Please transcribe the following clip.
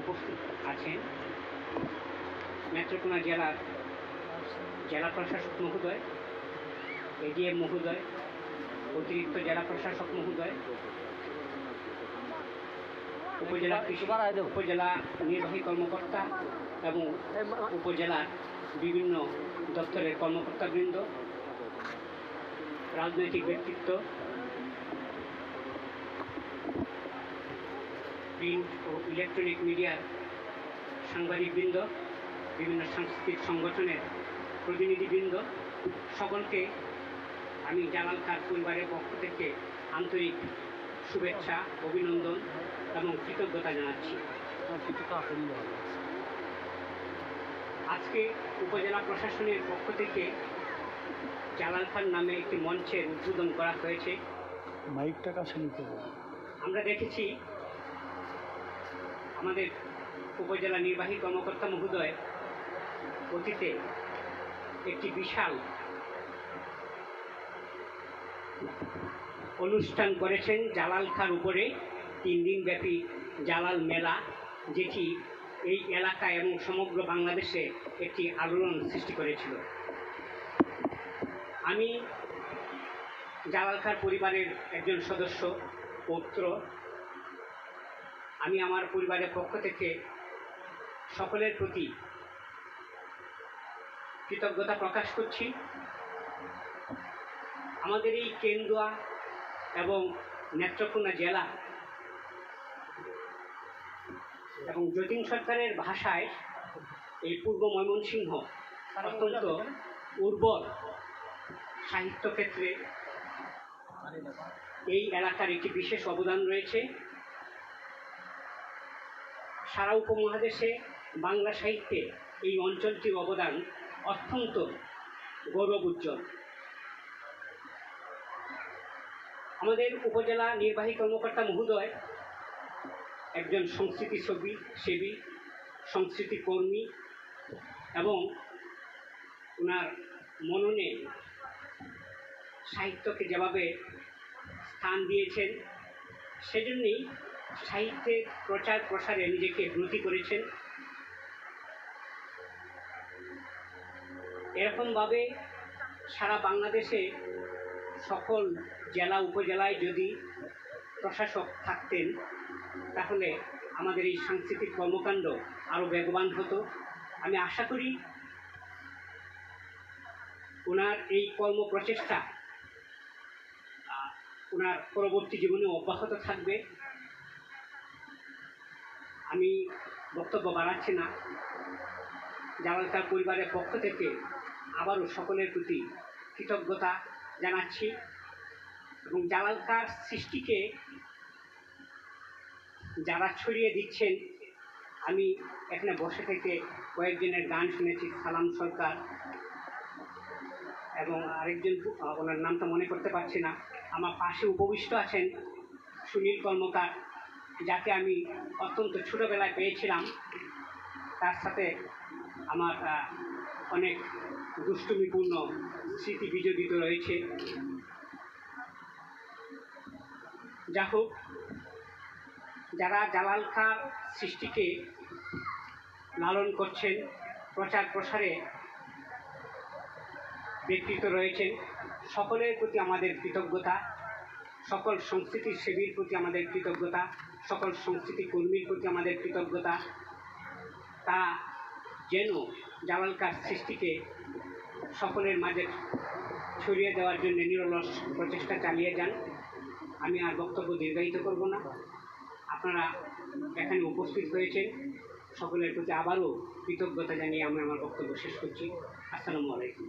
উপস্থিত আছেন নেত্রকোনা জেলার জেলা প্রশাসক মহোদয়, এডিএম মহোদয়, অতিরিক্ত জেলা প্রশাসক মহোদয়, উপজেলা নির্বাহী কর্মকর্তা এবং উপজেলার বিভিন্ন দপ্তরের কর্মকর্তাবৃন্দ, রাজনৈতিক ব্যক্তিত্ব, প্রিন্ট ও ইলেকট্রনিক মিডিয়ার সাংবাদিকবৃন্দ, বিভিন্ন সাংস্কৃতিক সংগঠনের প্রতিনিধিবৃন্দ, সকলকে আমি জালাল খান পরিবারের পক্ষ থেকে আন্তরিক শুভেচ্ছা, অভিনন্দন এবং কৃতজ্ঞতা জানাচ্ছি। আজকে উপজেলা প্রশাসনের পক্ষ থেকে জালাল খান নামে একটি মঞ্চের উদ্বোধন করা হয়েছে। মাইকটা কাছে নিতে হবে। আমরা দেখেছি আমাদের উপজেলা নির্বাহী কর্মকর্তা মহোদয় অতীতে একটি বিশাল অনুষ্ঠান করেছেন জালাল খার উপরে, 3 দিন ব্যাপী জালাল মেলা, যেটি এই এলাকা এবং সমগ্র বাংলাদেশে একটি আলোড়ন সৃষ্টি করেছিল। আমি জালাল খার পরিবারের একজন সদস্য, পুত্র। আমি আমার পরিবারের পক্ষ থেকে সকলের প্রতি কৃতজ্ঞতা প্রকাশ করছি। আমাদের এই কেন্দুয়া এবং নেত্রকোনা জেলা এবং যতীন সরকারের ভাষায় এই পূর্ব ময়মনসিংহ অত্যন্ত উর্বর সাহিত্য ক্ষেত্রে এই এলাকার একটি বিশেষ অবদান রয়েছে। সারা উপমহাদেশে বাংলা সাহিত্যে এই অঞ্চলটির অবদান অত্যন্ত গৌরব উজ্জ্বল। আমাদের উপজেলা নির্বাহী কর্মকর্তা মহোদয় একজন সংস্কৃতি সেবী, সংস্কৃতি কর্মী এবং ওনার মননে সাহিত্যকে যেভাবে স্থান দিয়েছেন, সেজন্যই সাহিত্যের প্রচার প্রসারে নিজেকে ব্রতী করেছেন। এরকমভাবে সারা বাংলাদেশে সকল জেলা উপজেলায় যদি প্রশাসক থাকতেন, তাহলে আমাদের এই সাংস্কৃতিক কর্মকাণ্ড আরও বেগবান হতো। আমি আশা করি ওনার এই কর্মপ্রচেষ্টা ওনার পরবর্তী জীবনে অব্যাহত থাকবে। আমি বক্তব্য বাড়াচ্ছি না। জালাল খান পরিবারের পক্ষ থেকে আবারও সকলের প্রতি কৃতজ্ঞতা জানাচ্ছি এবং জালাল খান সৃষ্টিকে যারা ছড়িয়ে দিচ্ছেন, আমি এখানে বসে থেকে কয়েকজনের গান শুনেছি, সালাম সরকার এবং আরেকজন, ওনার নামটা মনে করতে পারছি না। আমার পাশে উপবিষ্ট আছেন সুনীল কর্মকার, যাকে আমি অত্যন্ত ছোটোবেলায় পেয়েছিলাম। তার সাথে আমার অনেক দুষ্টুমিপূর্ণ স্মৃতি বিজড়িত রয়েছে। যা হোক, যারা জালাল খান সৃষ্টিকে লালন করছেন, প্রচার প্রসারে ব্যক্তিত্ব রয়েছেন, সকলের প্রতি আমাদের কৃতজ্ঞতা। সকল সংস্কৃতি সেবীর প্রতি আমাদের কৃতজ্ঞতা, সকল সংস্কৃতি কর্মীর প্রতি আমাদের কৃতজ্ঞতা। তা যেন জালাল খান সৃষ্টিকে সকলের মাঝে ছড়িয়ে দেওয়ার জন্য নিরলস প্রচেষ্টা চালিয়ে যান। আমি আর বক্তব্য দীর্ঘায়িত করব না। আপনারা এখানে উপস্থিত হয়েছেন, সকলের প্রতি আবারও কৃতজ্ঞতা জানিয়ে আমি আমার বক্তব্য শেষ করছি। আসসালামু আলাইকুম।